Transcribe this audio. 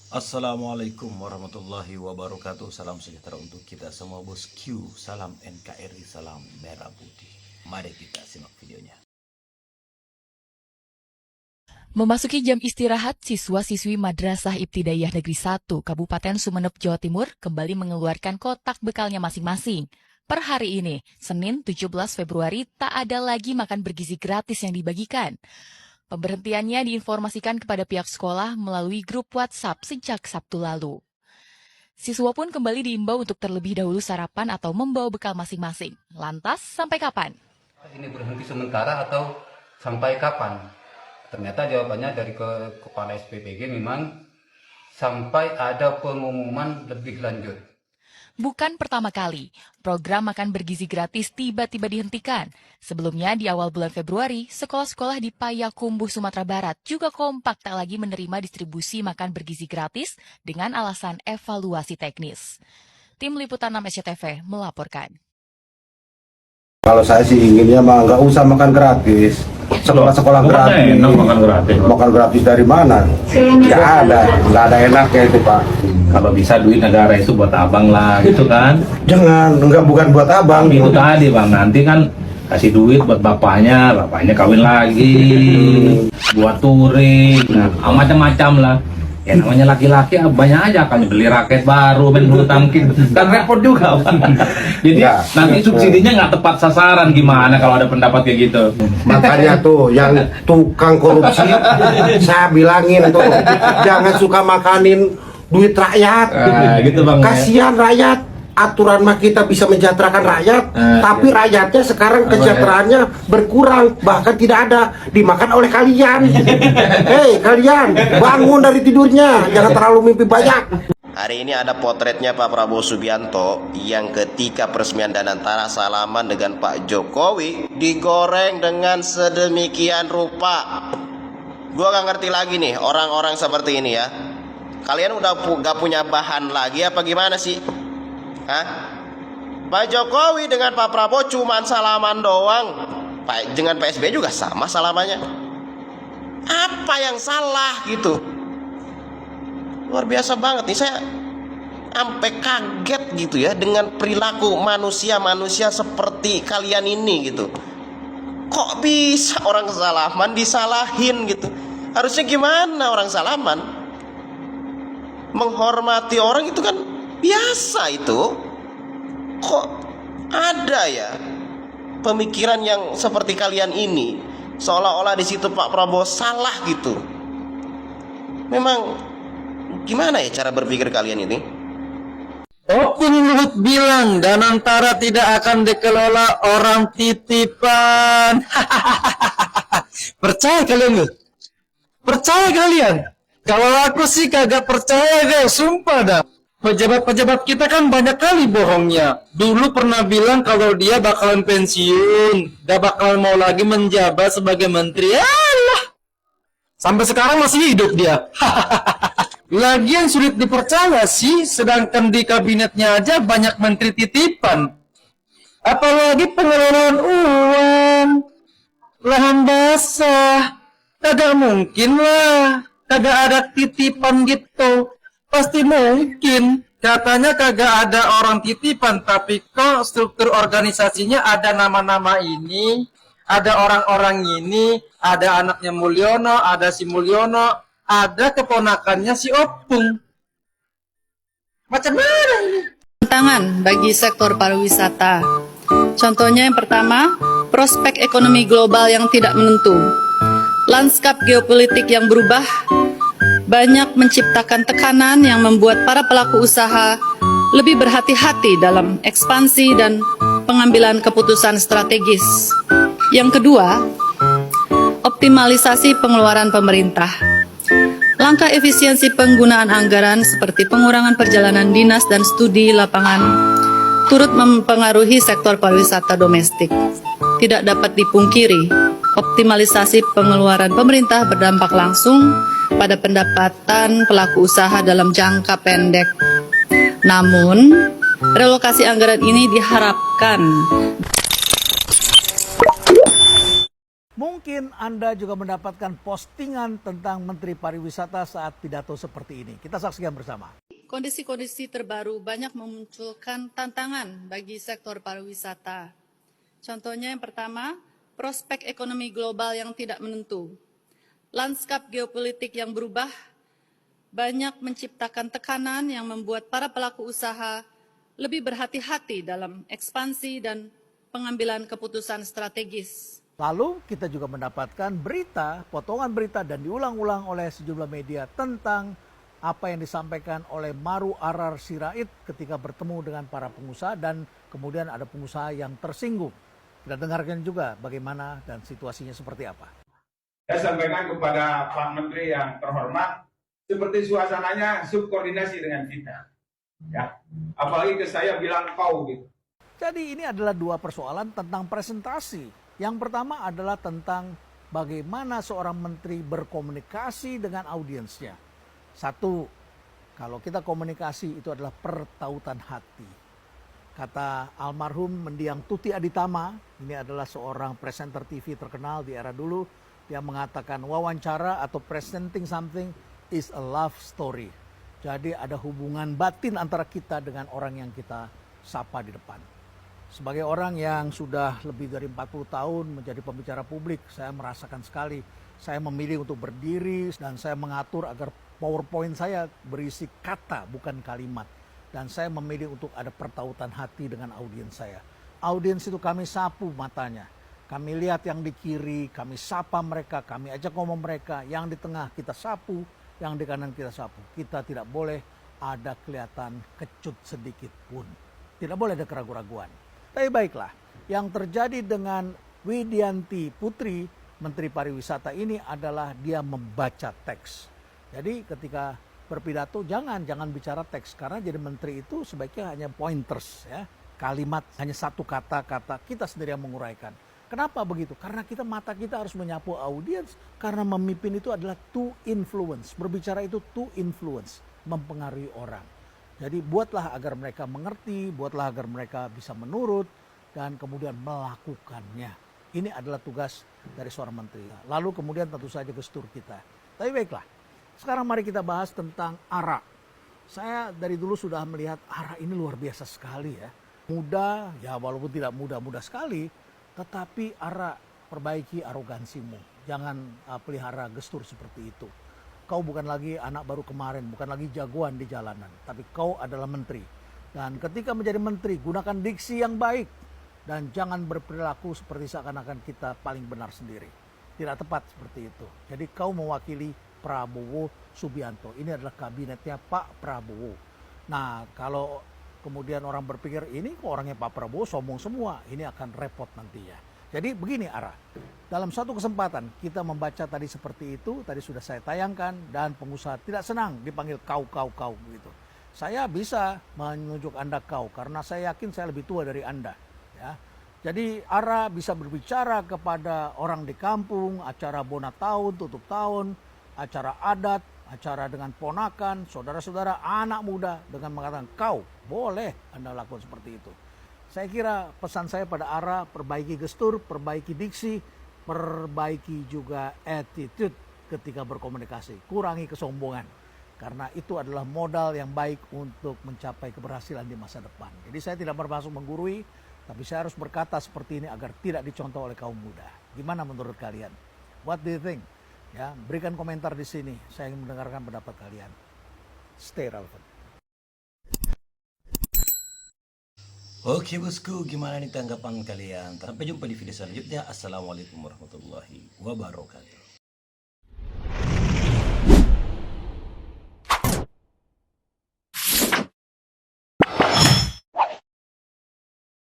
Assalamualaikum warahmatullahi wabarakatuh. Salam sejahtera untuk kita semua bosku. Salam NKRI, salam merah putih. Mari kita simak videonya. Memasuki jam istirahat, siswa-siswi Madrasah Ibtidaiyah Negeri 1 Kabupaten Sumeneb, Jawa Timur kembali mengeluarkan kotak bekalnya masing-masing. Per hari ini, Senin 17 Februari, tak ada lagi makan bergizi gratis yang dibagikan. Pemberhentiannya diinformasikan kepada pihak sekolah melalui grup WhatsApp sejak Sabtu lalu. Siswa pun kembali diimbau untuk terlebih dahulu sarapan atau membawa bekal masing-masing. Lantas, sampai kapan? Ini berhenti sementara atau sampai kapan? Ternyata jawabannya dari Kepala SPPG memang sampai ada pengumuman lebih lanjut. Bukan pertama kali, program makan bergizi gratis tiba-tiba dihentikan. Sebelumnya di awal bulan Februari, sekolah-sekolah di Payakumbuh, Sumatera Barat juga kompak tak lagi menerima distribusi makan bergizi gratis dengan alasan evaluasi teknis. Tim Liputan 6 SCTV melaporkan. Kalau saya sih inginnya mah nggak usah makan gratis. Sekolah-sekolah gratis. Makan gratis dari mana? Nggak ada enaknya itu Pak. Kalau bisa duit negara itu buat abang lah gitu kan. Jangan, bukan buat abang. Itu tadi bang, nanti kan kasih duit buat bapaknya kawin lagi, buat touring, nah, macam-macam lah. Ya namanya laki-laki banyak aja kan beli raket baru, main bulu tangkis, kan repot juga bang. Jadi Ya, nanti subsidinya nggak tepat sasaran, gimana kalau ada pendapat kayak gitu? Makanya tuh yang tukang korupsi saya bilangin tuh jangan suka makanin duit rakyat. Gitu bang. Kasihan rakyat. Aturan mah kita bisa mensejahterakan rakyat, tapi rakyatnya sekarang kesejahteraannya berkurang, bahkan tidak ada, dimakan oleh kalian. Hei kalian, bangun dari tidurnya, jangan terlalu mimpi banyak. Hari ini ada potretnya Pak Prabowo Subianto yang ketika peresmian Danantara salaman dengan Pak Jokowi digoreng dengan sedemikian rupa. Gua gak ngerti lagi nih orang-orang seperti ini ya. Kalian udah gak punya bahan lagi apa gimana sih? Hah? Pak Jokowi dengan Pak Prabowo cuman salaman doang. Dengan Pak SBY juga sama salamannya. Apa yang salah gitu? Luar biasa banget nih, saya sampai kaget gitu ya dengan perilaku manusia-manusia seperti kalian ini gitu. Kok bisa orang salaman disalahin gitu? Harusnya gimana orang salaman? Menghormati orang itu kan biasa itu. Kok ada ya pemikiran yang seperti kalian ini, seolah-olah di situ Pak Prabowo salah gitu. Memang gimana ya cara berpikir kalian ini? Opung Luhut bilang Danantara tidak akan dikelola orang titipan. Percaya kalian gak? Percaya kalian? Kalau aku sih kagak percaya deh, sumpah dah. Pejabat-pejabat kita kan banyak kali bohongnya. Dulu pernah bilang kalau dia bakalan pensiun, gak bakalan mau lagi menjabat sebagai menteri. Alah, sampai sekarang masih hidup dia. Lagian sulit dipercaya sih, sedangkan di kabinetnya aja banyak menteri titipan. Apalagi pengelolaan uang, lahan basah, kagak mungkin lah, kagak ada titipan gitu. Pasti mungkin, katanya kagak ada orang titipan, tapi kok struktur organisasinya ada nama-nama ini, ada orang-orang ini, ada anaknya Mulyono, ada si Mulyono, ada keponakannya si Opung. Macam mana ini? Tantangan bagi sektor pariwisata. Contohnya yang pertama, prospek ekonomi global yang tidak menentu. Lanskap geopolitik yang berubah banyak menciptakan tekanan yang membuat para pelaku usaha lebih berhati-hati dalam ekspansi dan pengambilan keputusan strategis. Yang kedua, optimalisasi pengeluaran pemerintah. Langkah efisiensi penggunaan anggaran seperti pengurangan perjalanan dinas dan studi lapangan turut mempengaruhi sektor pariwisata domestik. Tidak dapat dipungkiri, optimalisasi pengeluaran pemerintah berdampak langsung pada pendapatan pelaku usaha dalam jangka pendek. Namun, relokasi anggaran ini diharapkan Mungkin Anda juga mendapatkan postingan tentang Menteri Pariwisata saat pidato seperti ini. Kita saksikan bersama. Kondisi-kondisi terbaru banyak memunculkan tantangan bagi sektor pariwisata. Contohnya yang pertama, prospek ekonomi global yang tidak menentu. Lanskap geopolitik yang berubah banyak menciptakan tekanan yang membuat para pelaku usaha lebih berhati-hati dalam ekspansi dan pengambilan keputusan strategis. Lalu kita juga mendapatkan berita, potongan berita dan diulang-ulang oleh sejumlah media tentang apa yang disampaikan oleh Maru Arar Sirait ketika bertemu dengan para pengusaha dan kemudian ada pengusaha yang tersinggung. Kita dengarkan juga bagaimana dan situasinya seperti apa. Saya sampaikan kepada Pak Menteri yang terhormat, seperti suasananya subkoordinasi dengan kita. Ya, apalagi ke saya bilang kau gitu. Jadi ini adalah dua persoalan tentang presentasi. Yang pertama adalah tentang bagaimana seorang menteri berkomunikasi dengan audiensnya. Satu, kalau kita komunikasi itu adalah pertautan hati. Kata almarhum mendiang Tuti Aditama, ini adalah seorang presenter TV terkenal di era dulu, yang mengatakan wawancara atau presenting something is a love story. Jadi ada hubungan batin antara kita dengan orang yang kita sapa di depan. Sebagai orang yang sudah lebih dari 40 tahun menjadi pembicara publik, saya merasakan sekali. Saya memilih untuk berdiri dan saya mengatur agar PowerPoint saya berisi kata bukan kalimat. Dan saya memilih untuk ada pertautan hati dengan audiens saya. Audiens itu kami sapu matanya. Kami lihat yang di kiri, kami sapa mereka, kami ajak ngomong mereka. Yang di tengah kita sapu, yang di kanan kita sapu. Kita tidak boleh ada kelihatan kecut sedikit pun. Tidak boleh ada keraguan-raguan. Tapi baiklah, yang terjadi dengan Widianti Putri, Menteri Pariwisata ini adalah dia membaca teks. Jadi ketika berpidato jangan bicara teks, karena jadi menteri itu sebaiknya hanya pointers, ya, kalimat hanya satu kata-kata, kita sendiri yang menguraikan. Kenapa begitu? Karena mata kita harus menyapu audiens, karena memimpin itu adalah to influence, berbicara itu to influence, mempengaruhi orang. Jadi buatlah agar mereka mengerti, buatlah agar mereka bisa menurut, dan kemudian melakukannya. Ini adalah tugas dari seorang menteri. Lalu kemudian tentu saja gestur kita. Tapi baiklah, sekarang mari kita bahas tentang ARA. Saya dari dulu sudah melihat ARA ini luar biasa sekali ya. Muda, ya walaupun tidak muda-muda sekali, tetapi ARA perbaiki arogansimu. Jangan pelihara gestur seperti itu. Kau bukan lagi anak baru kemarin, bukan lagi jagoan di jalanan, tapi kau adalah menteri. Dan ketika menjadi menteri, gunakan diksi yang baik. Dan jangan berperilaku seperti seakan-akan kita paling benar sendiri. Tidak tepat seperti itu. Jadi kau mewakili Prabowo Subianto. Ini adalah kabinetnya Pak Prabowo. Nah, kalau kemudian orang berpikir, ini kok orangnya Pak Prabowo sombong semua, ini akan repot nantinya. Jadi begini ARA, dalam satu kesempatan kita membaca tadi seperti itu, tadi sudah saya tayangkan, dan pengusaha tidak senang dipanggil kau begitu. Saya bisa menunjuk Anda kau, karena saya yakin saya lebih tua dari Anda. Ya. Jadi ARA bisa berbicara kepada orang di kampung, acara bona tahun, tutup tahun, acara adat, acara dengan ponakan, saudara-saudara, anak muda, dengan mengatakan kau, boleh Anda lakukan seperti itu. Saya kira pesan saya pada ARA, perbaiki gestur, perbaiki diksi, perbaiki juga attitude ketika berkomunikasi. Kurangi kesombongan, karena itu adalah modal yang baik untuk mencapai keberhasilan di masa depan. Jadi saya tidak bermaksud menggurui, tapi saya harus berkata seperti ini agar tidak dicontoh oleh kaum muda. Gimana menurut kalian? What do you think? Ya, berikan komentar di sini. Saya ingin mendengarkan pendapat kalian. Stay relevant. Oke bosku, gimana nih tanggapan kalian? Sampai jumpa di video selanjutnya. Assalamualaikum warahmatullahi wabarakatuh.